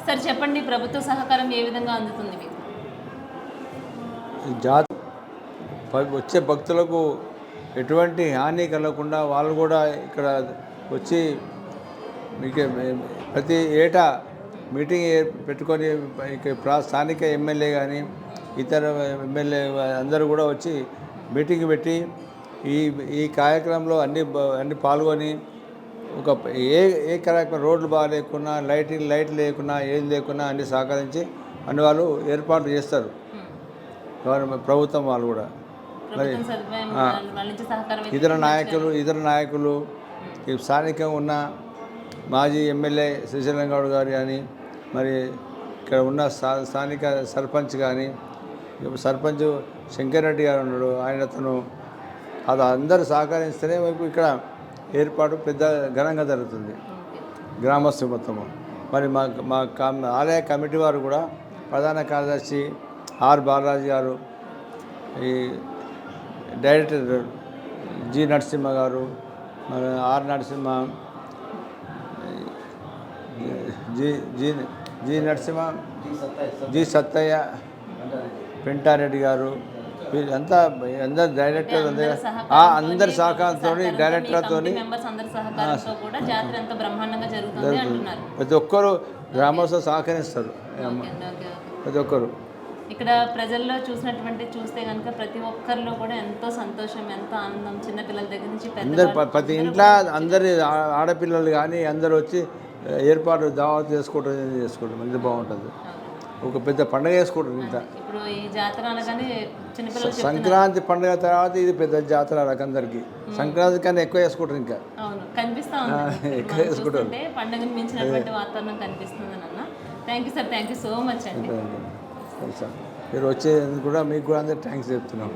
Sir చెప్పండి, ప్రభుత్వ సహకారం ఏ విధంగా అందుతుంది మీకు? జాతి వచ్చే భక్తులకు ఎటువంటి హాని కలగకుండా వాళ్ళు కూడా ఇక్కడ వచ్చి మీకు ప్రతి ఏటా మీటింగ్ పెట్టుకొని స్థానిక ఎమ్మెల్యే కానీ ఇతర ఎమ్మెల్యే అందరూ కూడా వచ్చి మీటింగ్ పెట్టి ఈ కార్యక్రమంలో అన్ని పాల్గొని ఒక ఏ కార్యక్రమం రోడ్లు బాగా లేకున్నా లైట్ లేకున్నా ఏది లేకున్నా అన్ని సహకరించి అన్ని వాళ్ళు ఏర్పాటు చేస్తారు. గవర్నమెంట్ ప్రభుత్వం వాళ్ళు కూడా మరి ఇతర నాయకులు స్థానికంగా ఉన్న మాజీ ఎమ్మెల్యే శ్రీశైలం గౌడ్ గారు కానీ మరి ఇక్కడ ఉన్న స్థానిక సర్పంచ్ కానీ సర్పంచ్ శంకర్ రెడ్డి గారు ఉన్నాడు, ఆయనతను అది అందరూ సహకరిస్తేనే మనకు ఇక్కడ ఏర్పాటు పెద్ద ఘనంగా జరుగుతుంది గ్రామస్తులు మొత్తము. మరి మా ఆలయ కమిటీ వారు కూడా ప్రధాన కార్యదర్శి ఆర్ బాలరాజు గారు, ఈ డైరెక్టర్ జి నరసింహ గారు, మరి R Narasimha, G Narasimha, G Sattaiah, Pentareddy గారు, వీళ్ళంతా అందరు డైరెక్టర్ అందరి సహకారంతో డైరెక్టర్తో ప్రతి ఒక్కరు గ్రామస్తులు సహకరిస్తారు. ప్రతి ఒక్కరు ఇక్కడ ప్రజల్లో చూస్తే కనుక ప్రతి ఒక్కరిలో కూడా ఎంతో సంతోషం, ఎంతో ఆనందం, చిన్నపిల్లల దగ్గర నుంచి ప్రతి ఇంట్లో అందరి ఆడపిల్లలు కానీ అందరూ వచ్చి ఏర్పాటు దావత్ చేసుకోవడం ఇది బాగుంటుంది. ఒక పెద్ద పండుగ చేసుకుంటారు. ఇంత ఇప్పుడు ఈ జాతర అనగానే చిన్నపిల్లలు సంక్రాంతి పండుగ తర్వాత ఇది పెద్ద జాతర అందరికి. సంక్రాంతి కన్నా ఎక్కువ చేసుకుంటారు, ఇంకా కనిపిస్తా ఉంది ఎక్కువ చేసుకుంటారు. పండుగను మించినటువంటి వాతావరణం కనిపిస్తుంది అన్న. Thank you sir, thank you so much అండి. మీరు వచ్చేందుకు కూడా మీకు కూడా అందరూ థ్యాంక్స్ చెప్తున్నాం.